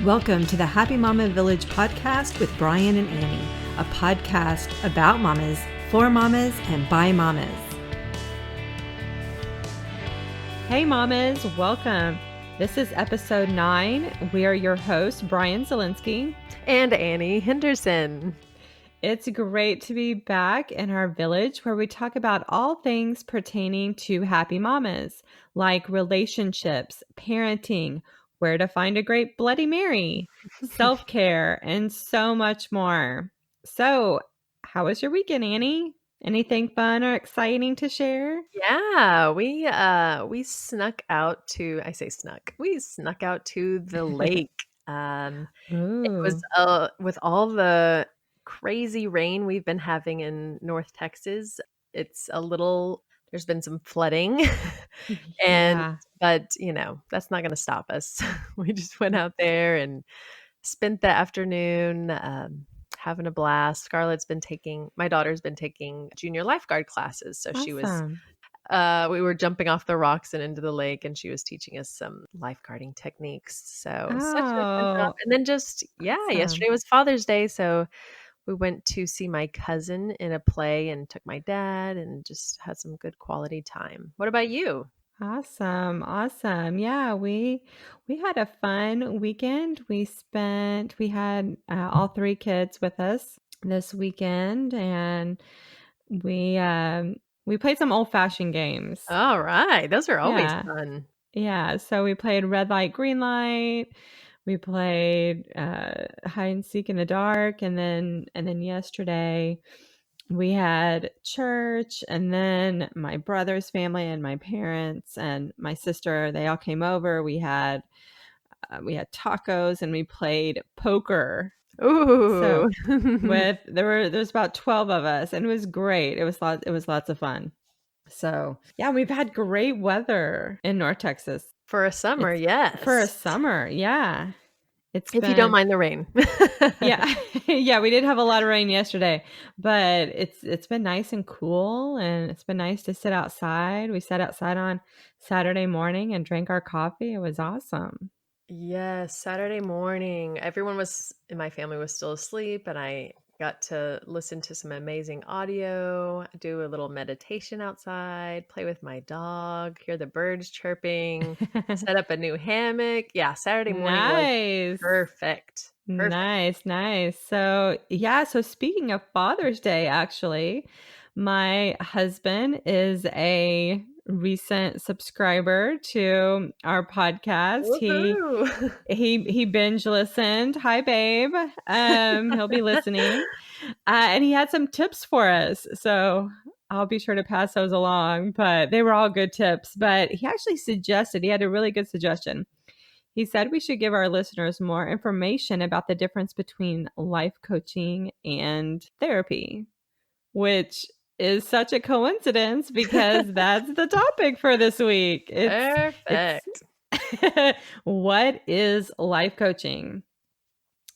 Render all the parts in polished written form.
Welcome to the Happy Mama Village podcast with Bryann and Annie, a podcast about mamas, for mamas, and by mamas. Hey mamas, welcome. This is episode 9. We are your hosts, Bryann Zielinski and Annie Henderson. It's great to be back in our village where we talk about all things pertaining to happy mamas, like relationships, parenting, where to find a great Bloody Mary, self-care, and so much more. So, how was your weekend, Annie? Anything fun or exciting to share? Yeah, we snuck out to, we snuck out to the lake. It was with all the crazy rain we've been having in North Texas. There's been some flooding but that's not going to stop us. We just went out there and spent the afternoon having a blast. My daughter's been taking junior lifeguard classes. So awesome. She was, we were jumping off the rocks and into the lake, and she was teaching us some lifeguarding techniques. So such a fun job. And then yesterday was Father's Day. So we went to see my cousin in a play and took my dad and just had some good quality time. What about you? Awesome. Yeah, we had a fun weekend. We had all 3 kids with us this weekend, and we played some old-fashioned games. All right. Those are always fun. Yeah, so we played red light, green light. We played hide and seek in the dark, and then yesterday we had church, and then my brother's family and my parents and my sister, they all came over. We had tacos and we played poker. Ooh. So there's about 12 of us, and it was great. It was lots of fun. So yeah, we've had great weather in North Texas. For a summer, yes. For a summer, yeah. If you don't mind the rain. Yeah. Yeah, we did have a lot of rain yesterday, but it's been nice and cool, and it's been nice to sit outside. We sat outside on Saturday morning and drank our coffee. It was awesome. Yes, Saturday morning. Everyone in my family was still asleep, and I got to listen to some amazing audio, do a little meditation outside, play with my dog, hear the birds chirping, set up a new hammock. Yeah, Saturday morning was perfect. Nice. So speaking of Father's Day, actually, my husband is a recent subscriber to our podcast. Woo-hoo. He binge listened. Hi, babe. He'll be listening. And he had some tips for us. So I'll be sure to pass those along, but they were all good tips. But he actually he had a really good suggestion. He said we should give our listeners more information about the difference between life coaching and therapy, which is such a coincidence because that's the topic for this week. Perfect. What is life coaching?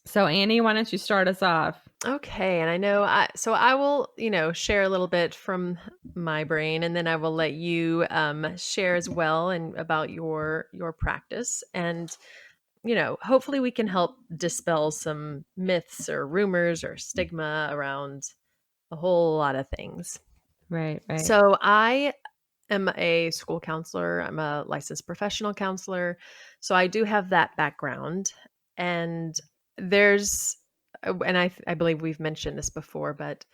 So Annie, why don't you start us off? Okay. And I know, I will, share a little bit from my brain, and then I will let you share as well and about your practice. And, hopefully we can help dispel some myths or rumors or stigma around a whole lot of things. Right. So I am a school counselor. I'm a licensed professional counselor. So I do have that background. And I believe we've mentioned this before, but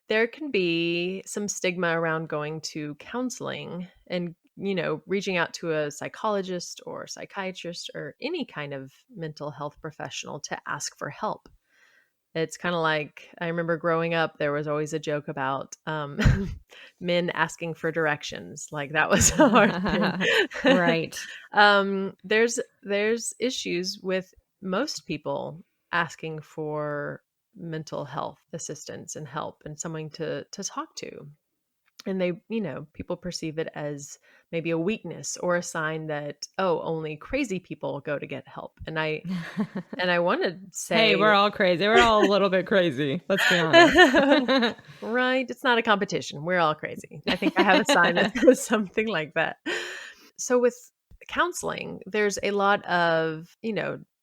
there can be some stigma around going to counseling and, reaching out to a psychologist or psychiatrist or any kind of mental health professional to ask for help. It's kind of like, I remember growing up, there was always a joke about men asking for directions. Like that was a hard thing. Right. There's issues with most people asking for mental health assistance and help and someone to talk to. And they, people perceive it as maybe a weakness or a sign that, only crazy people go to get help. And I want to say, hey, we're all crazy. We're all a little bit crazy. Let's be honest. Right. It's not a competition. We're all crazy. I think I have a sign that says something like that. So with counseling, there's a lot of,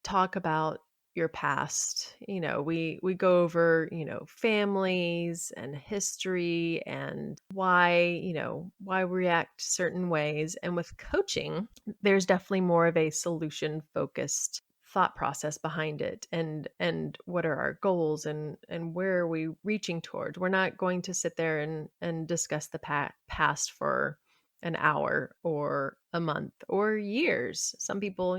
talk about your past. We go over, families and history and why we react certain ways. And with coaching, there's definitely more of a solution focused thought process behind it, and what are our goals, and where are we reaching towards. We're not going to sit there and discuss the past for an hour or a month or years. Some people,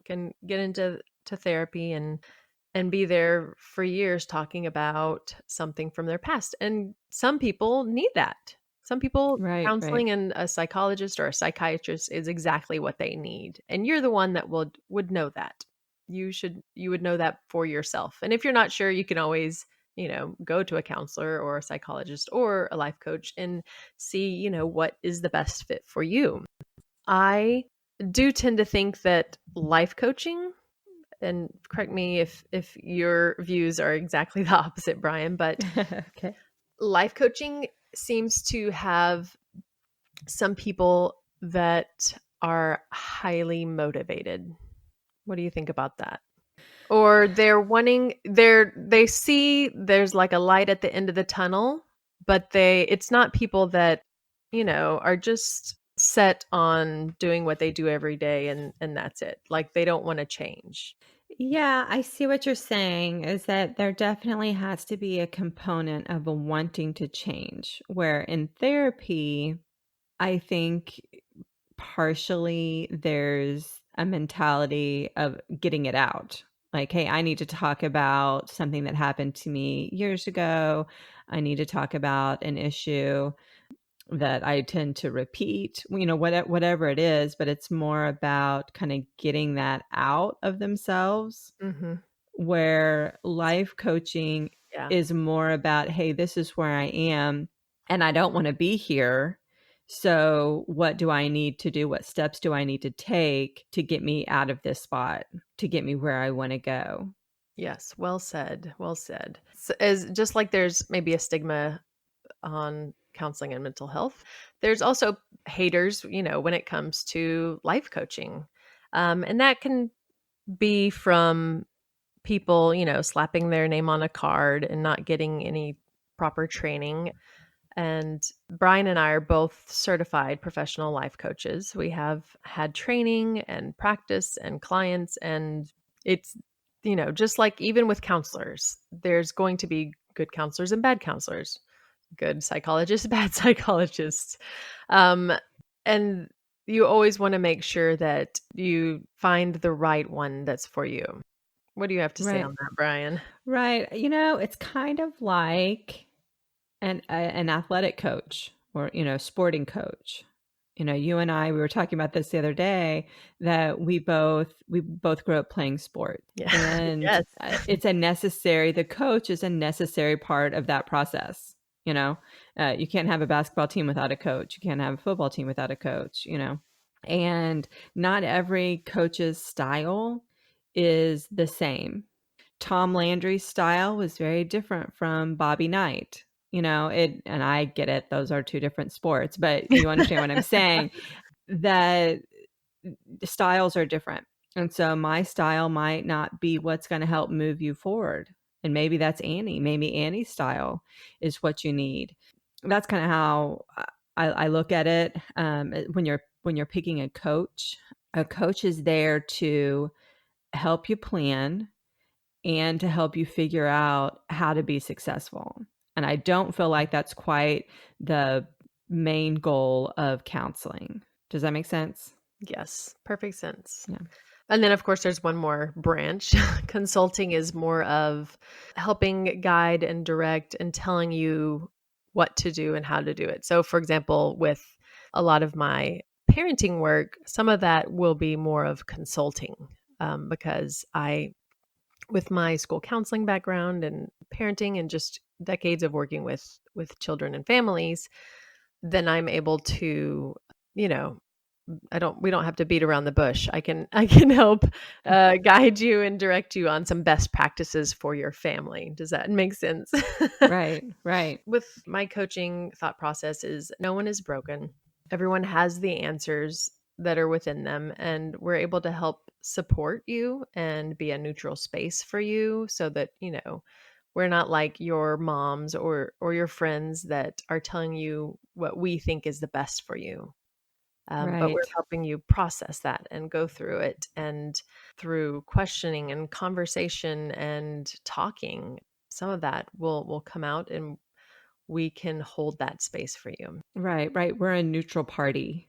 can get into therapy and be there for years talking about something from their past. And some people need that. Some people, Right, right. counseling and a psychologist or a psychiatrist is exactly what they need. And you're the one that would know that. You would know that for yourself. And if you're not sure, you can always, go to a counselor or a psychologist or a life coach and see, what is the best fit for you. I do tend to think that life coaching, and correct me if your views are exactly the opposite, Bryann, but Okay. life coaching seems to have some people that are highly motivated. What do you think about that? Or they see there's like a light at the end of the tunnel, but it's not people that, are just set on doing what they do every day, and that's it. Like they don't want to change. Yeah, I see what you're saying is that there definitely has to be a component of a wanting to change, where in therapy, I think partially there's a mentality of getting it out. Like, hey, I need to talk about something that happened to me years ago. I need to talk about an issue that I tend to repeat, whatever it is, but it's more about kind of getting that out of themselves, Mhm. where life coaching Yeah. is more about, hey, this is where I am and I don't want to be here. So, what do I need to do? What steps do I need to take to get me out of this spot, to get me where I want to go? Yes, well said. Well said. As just like there's maybe a stigma on counseling and mental health, there's also haters, when it comes to life coaching. And that can be from people, slapping their name on a card and not getting any proper training. And Bryann and I are both certified professional life coaches. We have had training and practice and clients, and it's, just like even with counselors, there's going to be good counselors and bad counselors, good psychologists, bad psychologists. Um, and you always want to make sure that you find the right one that's for you. What do you have to say Right. on that, Bryann? Right. It's kind of like an athletic coach or, sporting coach. You and I, we were talking about this the other day that we both grew up playing sport, Yeah. and Yes. the coach is a necessary part of that process. You know, you can't have a basketball team without a coach. You can't have a football team without a coach. And not every coach's style is the same. Tom Landry's style was very different from Bobby Knight. And I get it, those are two different sports, but you understand what I'm saying, that styles are different. And so my style might not be what's going to help move you forward. And maybe that's Annie. Maybe Annie's style is what you need. That's kind of how I look at it. When you're picking a coach is there to help you plan and to help you figure out how to be successful. And I don't feel like that's quite the main goal of counseling. Does that make sense? Yes, perfect sense. Yeah. And then, of course, there's one more branch. Consulting is more of helping guide and direct and telling you what to do and how to do it. So, for example, with a lot of my parenting work, some of that will be more of consulting, because with my school counseling background and parenting and just decades of working with children and families, then I'm able to, you know, we don't have to beat around the bush. I can help guide you and direct you on some best practices for your family. Does that make sense? Right, right. With my coaching thought process is no one is broken. Everyone has the answers that are within them, and we're able to help support you and be a neutral space for you so that, we're not like your moms or your friends that are telling you what we think is the best for you. But we're Right. helping you process that and go through it. And through questioning and conversation and talking, some of that will come out and we can hold that space for you. Right, right. We're a neutral party,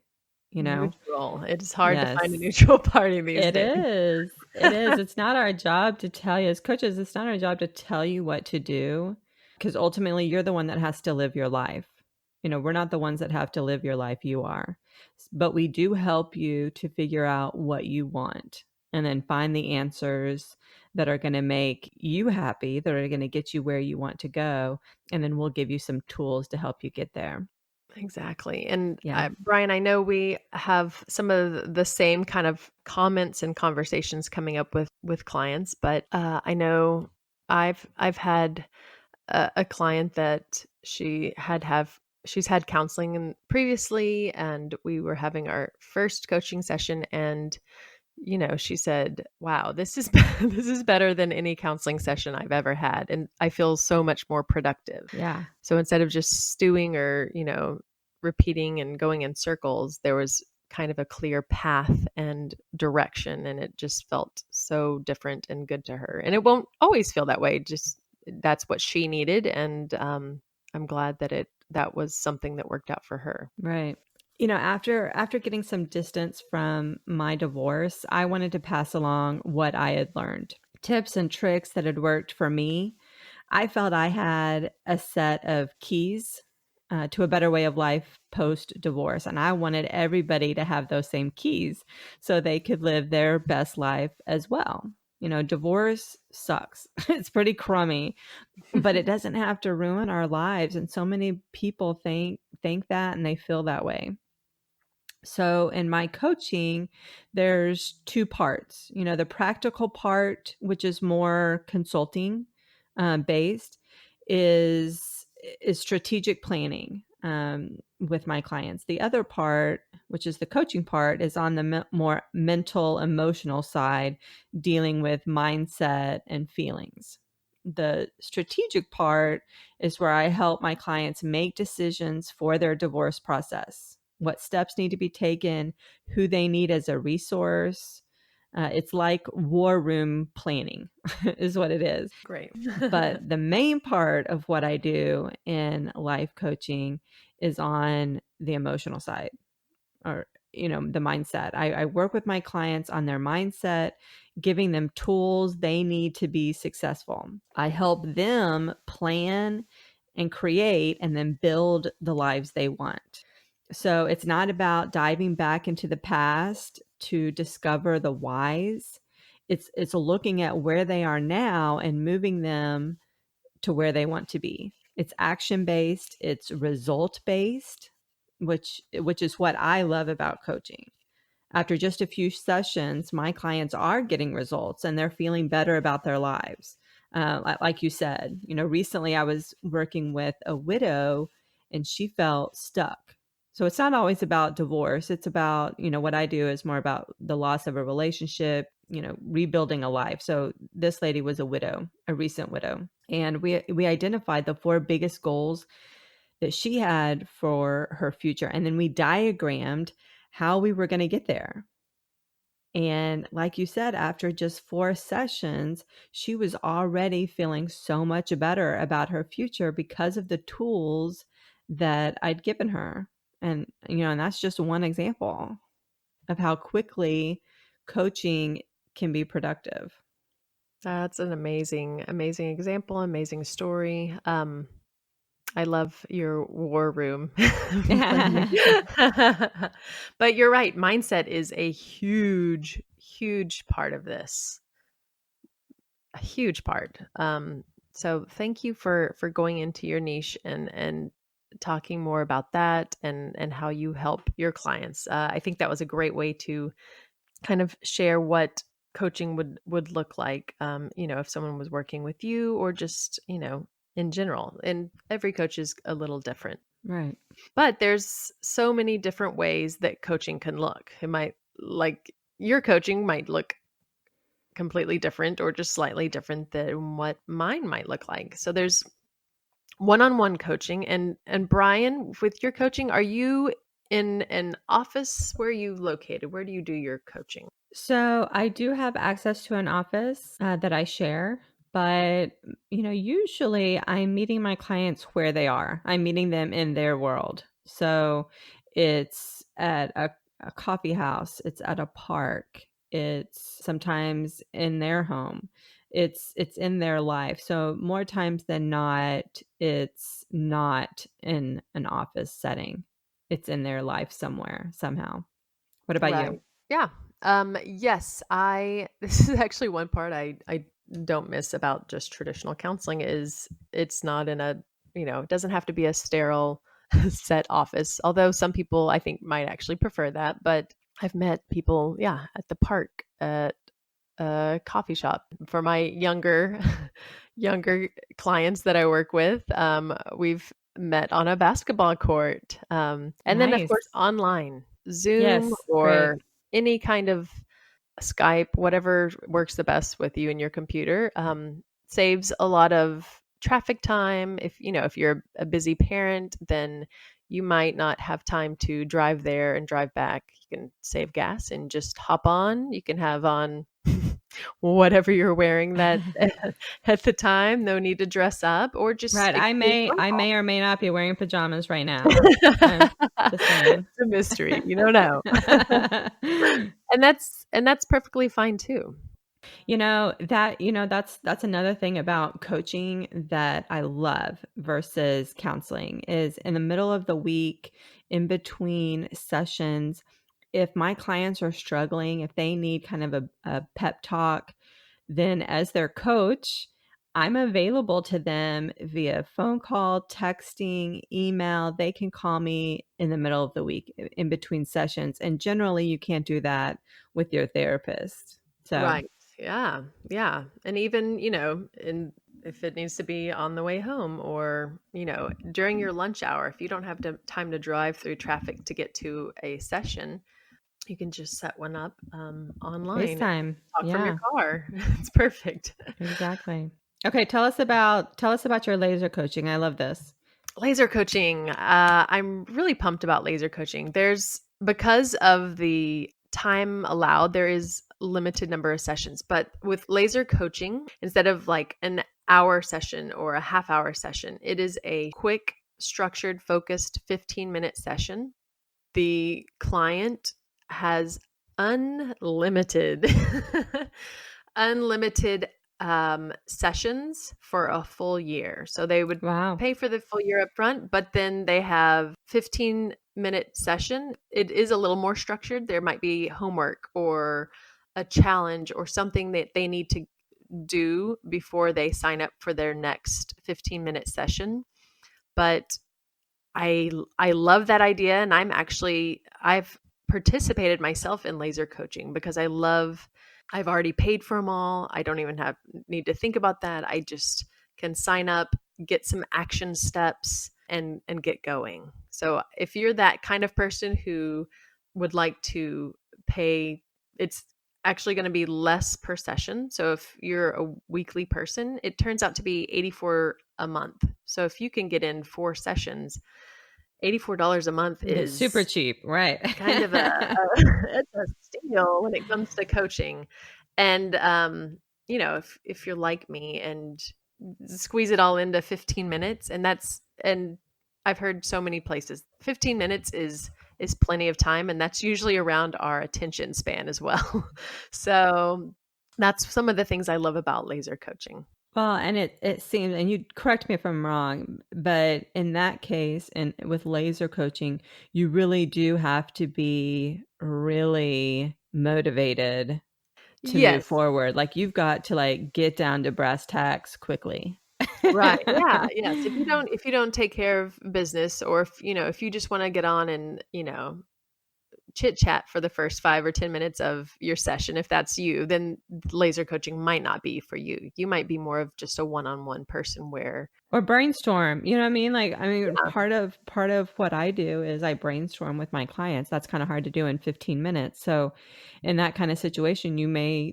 you know? Neutral. It is hard to find a Yes. neutral party these It days. is. It is. It's not our job to tell you as coaches, it's not our job to tell you what to do because ultimately you're the one that has to live your life. We're not the ones that have to live your life, you are. But we do help you to figure out what you want and then find the answers that are going to make you happy, that are going to get you where you want to go, and then we'll give you some tools to help you get there. Exactly. And Yeah. Brian, I know we have some of the same kind of comments and conversations coming up with clients, but I know I've had a client that she's had counseling previously, and we were having our first coaching session, and she said, "Wow, this is this is better than any counseling session I've ever had, and I feel so much more productive." Yeah. So instead of just stewing or, repeating and going in circles, there was kind of a clear path and direction, and it just felt so different and good to her. And it won't always feel that way, just that's what she needed, and I'm glad that that was something that worked out for her. Right. After getting some distance from my divorce, I wanted to pass along what I had learned, tips and tricks that had worked for me. I felt I had a set of keys to a better way of life post divorce, and I wanted everybody to have those same keys so they could live their best life as well. Divorce sucks. It's pretty crummy, but it doesn't have to ruin our lives, and so many people think that and they feel that way. So in my coaching, there's two parts. The practical part, which is more consulting based, is is strategic planning with my clients. The other part, which is the coaching part, is on the more mental, emotional side, dealing with mindset and feelings. The strategic part is where I help my clients make decisions for their divorce process, what steps need to be taken, who they need as a resource. It's like war room planning, is what it is. Great. But the main part of what I do in life coaching is on the emotional side, or the mindset. I work with my clients on their mindset, giving them tools they need to be successful. I help them plan and create and then build the lives they want. So it's not about diving back into the past to discover the whys. It's looking at where they are now and moving them to where they want to be. It's action based, it's result based, which is what I love about coaching. After just a few sessions, my clients are getting results and they're feeling better about their lives. Like you said, recently I was working with a widow and she felt stuck. So it's not always about divorce. It's about, what I do is more about the loss of a relationship, rebuilding a life. So this lady was a widow, a recent widow. And we identified the four biggest goals that she had for her future. And then we diagrammed how we were going to get there. And like you said, after just 4 sessions, she was already feeling so much better about her future because of the tools that I'd given her. And that's just one example of how quickly coaching can be productive. That's an amazing, amazing example, amazing story. I love your war room planning. But you're right, mindset is a huge, huge part of this. A huge part. So thank you for going into your niche and talking more about that and how you help your clients. I think that was a great way to kind of share what coaching would look like, if someone was working with you or just, in general. And every coach is a little different. Right. But there's so many different ways that coaching can look. It might, like, your coaching might look completely different or just slightly different than what mine might look like. So there's one-on-one coaching. And Bryan, with your coaching, are you in an office? Where are you located? Where do you do your coaching? So I do have access to an office that I share, but usually I'm meeting my clients where they are. I'm meeting them in their world. So it's at a coffee house, it's at a park, it's sometimes in their home. It's in their life. So more times than not, it's not in an office setting. It's in their life somewhere, somehow. What about you? Right. Yeah. Yes, I this is actually one part I don't miss about just traditional counseling is it's not in a, it doesn't have to be a sterile set office. Although some people I think might actually prefer that, but I've met people, yeah, at the park, at a coffee shop. For my younger clients that I work with, we've met on a basketball court, and then of course Nice. online, Zoom Yes, or great. any kind of Skype, whatever works the best with you and your computer, saves a lot of traffic time. If you're a busy parent, then you might not have time to drive there and drive back. You can save gas and just hop on. You can have on whatever you're wearing that at the time. No need to dress up, or just Right, it I could be a may phone I call. may or may not be wearing pajamas right now. I'm just saying. It's a mystery. You don't know. And that's perfectly fine too. That's another thing about coaching that I love versus counseling is in the middle of the week, in between sessions, if my clients are struggling, if they need kind of a pep talk, then as their coach, I'm available to them via phone call, texting, email. They can call me in the middle of the week in between sessions. And generally, you can't do that with your therapist. So, Right. Yeah. Yeah. And even, in if it needs to be on the way home or, during your lunch hour, if you don't have time to drive through traffic to get to a session, you can just set one up online and FaceTime. talk from your Yeah, car. It's perfect. exactly. Okay, tell us about your laser coaching. I love this. Laser coaching. I'm really pumped about laser coaching. Because of the time allowed, there is limited number of sessions. But with laser coaching, instead of like an hour session or a half hour session, it is a quick, structured, focused 15-minute session. The client has unlimited unlimited sessions for a full year. So they would Wow. pay for the full year up front, but then they have 15-minute session. It is a little more structured. There might be homework or a challenge or something that they need to do before they sign up for their next 15-minute session. But I love that idea, and I've participated myself in laser coaching because I've already paid for them all. I don't even need to think about that. I just can sign up, get some action steps and get going. So if you're that kind of person who would like to pay, it's actually going to be less per session. So if you're a weekly person, it turns out to be 84 a month. So if you can get in 4 sessions, $84 a month That's super is cheap, right? kind of a it's a steal when it comes to coaching. And if you're like me and squeeze it all into 15 minutes, and I've heard so many places 15 minutes is plenty of time, and that's usually around our attention span as well. So that's some of the things I love about laser coaching. Well, and it seems, and you correct me if I'm wrong, but in that case, and with laser coaching, you really do have to be really motivated to move Yes. forward. Like you've got to like get down to brass tacks quickly. Right. Yeah. Yes. If you don't take care of business, or if you just want to get on and, chit chat for the first 5 or 10 minutes of your session, if that's you, then laser coaching might not be for you. You might be more of just a one-on-one person where Or brainstorm, you know what I mean? Like, I mean, yeah. part of what I do is I brainstorm with my clients. That's kind of hard to do in 15 minutes. So, in that kind of situation,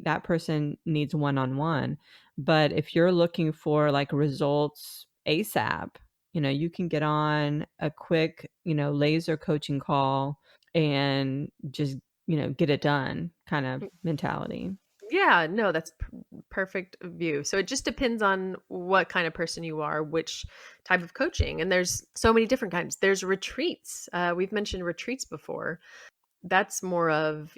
that person needs one-on-one. But if you're looking for like results ASAP, you can get on a quick, laser coaching call and just, get it done kind of mentality. Yeah, no, that's perfect view. So it just depends on what kind of person you are, which type of coaching. And there's so many different kinds. There's retreats. We've mentioned retreats before. That's more of,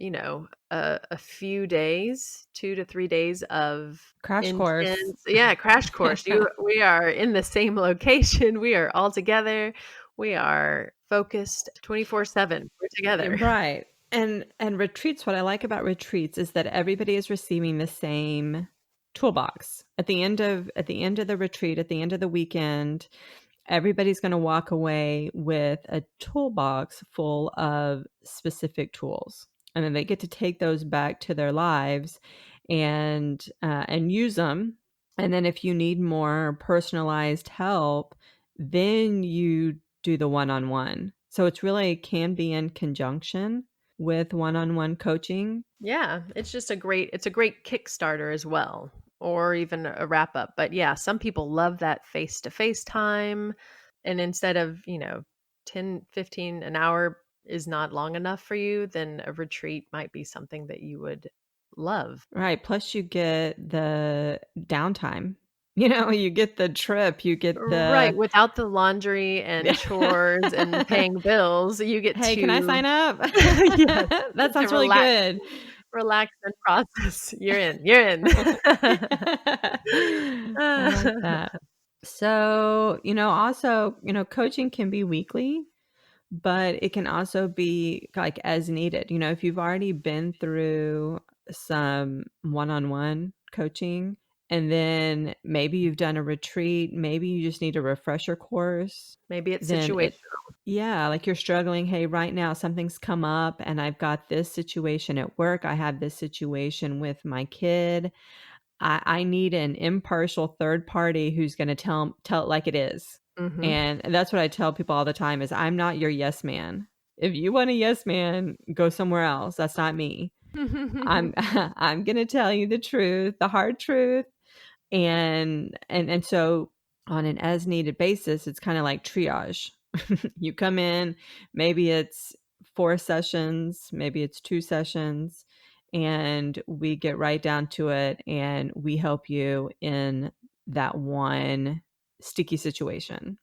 a few days, 2 to 3 days of Crash course. intense, yeah, crash course. We are in the same location. We are all together. We are focused 24/7. We're together. Right. And retreats, what I like about retreats is that everybody is receiving the same toolbox. At the end of the retreat, at the end of the weekend, everybody's going to walk away with a toolbox full of specific tools. And then they get to take those back to their lives and use them. And then if you need more personalized help, then you do the one-on-one. So it's really can be in conjunction with one-on-one coaching. Yeah, it's a great Kickstarter as well, or even a wrap up. But yeah, some people love that face to face time. And instead of, 10, 15 an hour is not long enough for you, then a retreat might be something that you would love. Right. Plus you get the downtime. You get the trip, you get Right. the Without the laundry and chores and paying bills, you get hey, can I to, sign up? yes, you That get to sounds really good. relax and process. You're in. You're in. I like that. So, also, coaching can be weekly, but it can also be like as needed. If you've already been through some one-on-one coaching and then maybe you've done a retreat, maybe you just need a refresher course, Maybe it's then situational. yeah, like you're struggling. Hey, right now something's come up and I've got this situation at work. I have this situation with my kid. I need an impartial third party who's going to tell it like it is. Mhm. And that's what I tell people all the time is I'm not your yes man. If you want a yes man, go somewhere else. That's not me. I'm I'm going to tell you the truth, the hard truth. And so on an as needed basis, it's kind of like triage. You come in, maybe it's 4 sessions, maybe it's 2 sessions, and we get right down to it and we help you in that one sticky situation,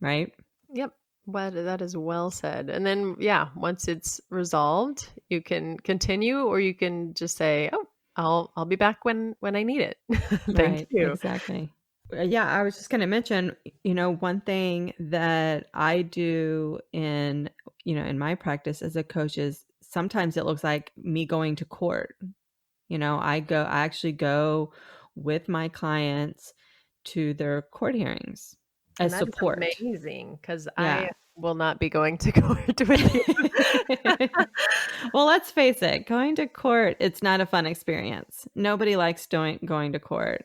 right? Yep. Well, that is well said. And then, yeah, once it's resolved, you can continue, or you can just say, "Oh, I'll be back when I need it." Thank Right, you. exactly. Yeah, I was just going to mention, one thing that I do in my practice as a coach is sometimes it looks like me going to court. I actually go with my clients to their court hearings And as that is support. amazing because I Yeah. will not be going to court with you. Well, let's face it, going to court, it's not a fun experience. Nobody likes going to court.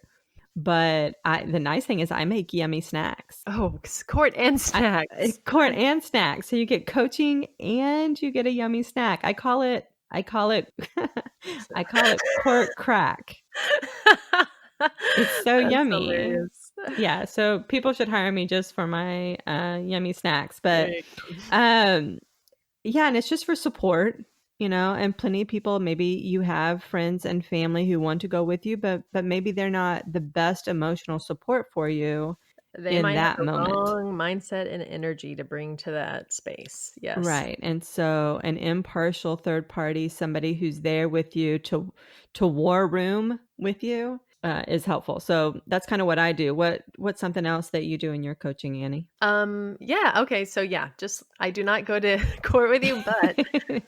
But the nice thing is I make yummy snacks. Oh, court and snacks. Court and snacks. So you get coaching and you get a yummy snack. I call it I call it court crack. It's so That's yummy. hilarious. Yeah, so people should hire me just for my yummy snacks. There But you go. um yeah, and it's just for support, and plenty of people, maybe you have friends and family who want to go with you, but maybe they're not the best emotional support for you They in might have that the moment. wrong mindset and energy to bring to that space. Yes. Right. And so an impartial third party, somebody who's there with you to war room with you, is helpful. So that's kind of what I do. What's something else that you do in your coaching, Annie? Yeah, okay, so yeah, just I do not go to court with you, but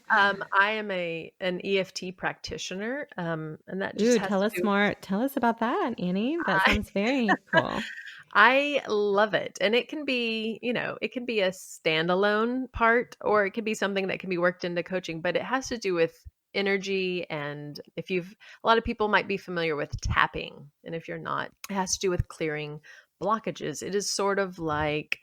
I am an EFT practitioner, and that just Ooh, has to do tell us about that, Annie. That I sounds very cool. I love it. And it can be, it can be a standalone part or it can be something that can be worked into coaching, but it has to do with energy. And a lot of people might be familiar with tapping. And if you're not, it has to do with clearing blockages. It is sort of like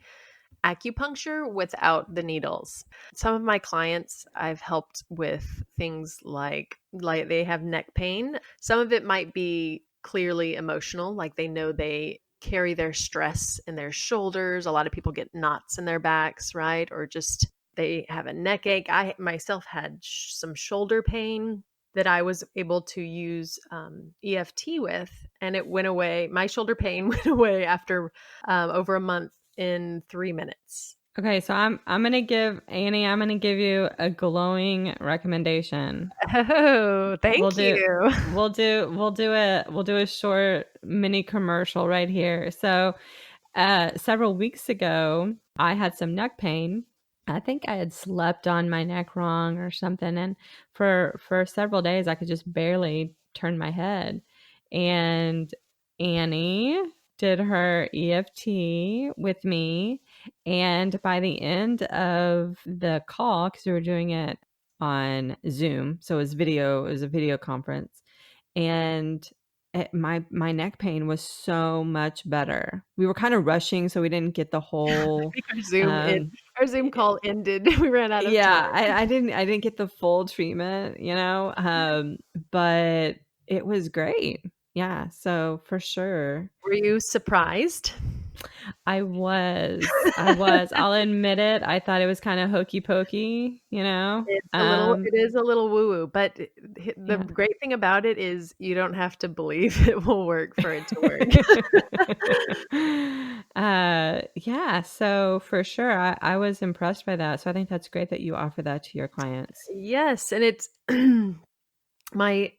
acupuncture without the needles. Some of my clients I've helped with things like they have neck pain. Some of it might be clearly emotional, like they know they carry their stress in their shoulders. A lot of people get knots in their backs, right? Or just they have a neck ache. I myself had some shoulder pain that I was able to use EFT with, and it went away. My shoulder pain went away after over a month in 3 minutes. Okay, so I'm gonna give Annie. I'm gonna give you a glowing recommendation. Oh, We'll thank do you. we'll do a short mini commercial right here. So, several weeks ago, I had some neck pain. I think I had slept on my neck wrong or something, and for several days I could just barely turn my head. And Annie did her EFT with me, and by the end of the call, because we were doing it on Zoom, so it was a video conference, and my neck pain was so much better. We were kind of rushing, so we didn't get the I whole, think um our Zoom call ended. We ran out of time. yeah, I didn't get the full treatment, but it was great. Yeah, so for sure. Were you surprised? I was. I'll admit it, I thought it was kinda hokey pokey, It is a little woo-woo, but the yeah. great thing about it is you don't have to believe it will work for it to work. Yeah, so for sure, I was impressed by that, so I think that's great that you offer that to your clients. Yes, and it's my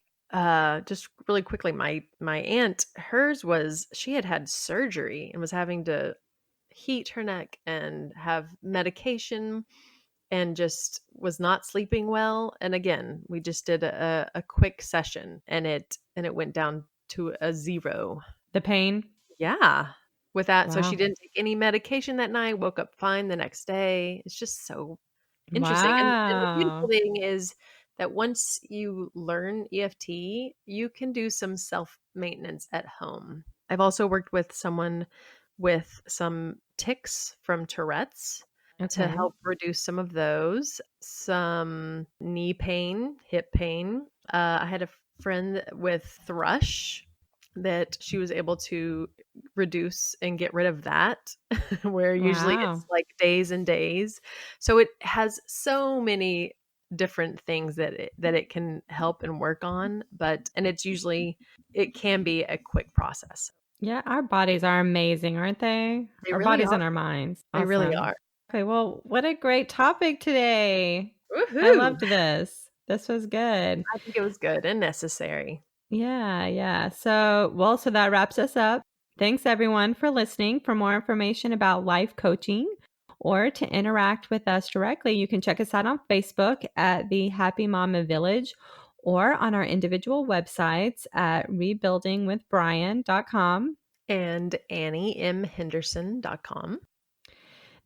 just really quickly, my aunt, hers was she had surgery and was having to heat her neck and have medication and just was not sleeping well. And again, we just did a quick session and it went down to a 0. The pain? Yeah. With that, so she Wow. didn't take any medication that night, woke up fine the next day. It's just so interesting. And the beautiful Wow. thing is that once you learn EFT, you can do some self-maintenance at home. I've also worked with someone with some tics from Tourette's to Okay. help reduce some of those, some knee pain, hip pain. I had a friend with thrush that she was able to reduce and get rid of that, where usually it's Wow. like days and days. So it has so many different things that it can help and work on, and it can be a quick process. Yeah, our bodies are amazing, aren't they? They Our really bodies are. and our minds. They really Awesome. are. Okay, well, what a great topic today. I Woohoo! loved this. This was good. I think it was good and necessary. Yeah, yeah. So that wraps us up. Thanks everyone for listening. For more information about life coaching or to interact with us directly, you can check us out on Facebook at the Happy Mama Village or on our individual websites at rebuildingwithbryan.com. And AnnieMHenderson.com.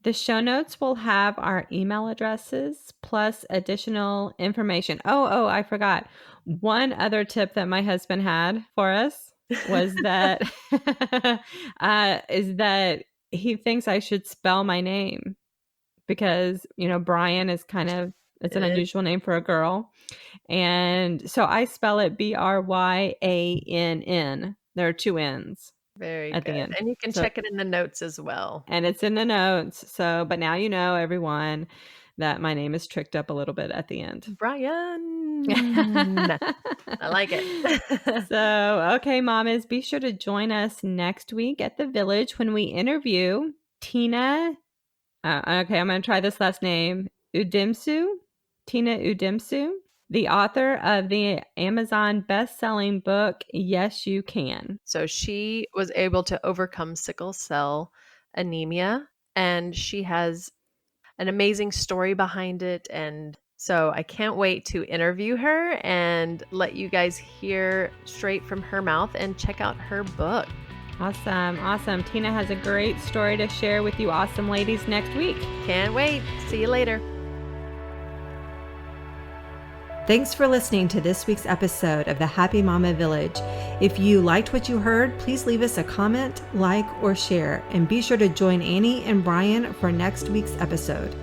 The show notes will have our email addresses plus additional information. I forgot. One other tip that my husband had for us was that is that he thinks I should spell my name because, Bryan is it's an It's unusual name for a girl. And so I spell it Bryann. There are two N's very at the good. end. And you can So check it in the notes as well. and it's in the notes. So, but now you know, everyone, that my name is tricked up a little bit at the end. Bryann. I like it. So, okay, mamas, be sure to join us next week at the Village when we interview Tina. Okay, I'm going to try this last name, Tina Udimsu, the author of the Amazon best-selling book, Yes, You Can. So she was able to overcome sickle cell anemia, and she has an amazing story behind it. And so I can't wait to interview her and let you guys hear straight from her mouth and check out her book. Awesome. Tina has a great story to share with you awesome ladies next week. Can't wait. See you later. Thanks for listening to this week's episode of the Happy Mama Village. If you liked what you heard, please leave us a comment, like, or share, and be sure to join Annie and Bryann for next week's episode.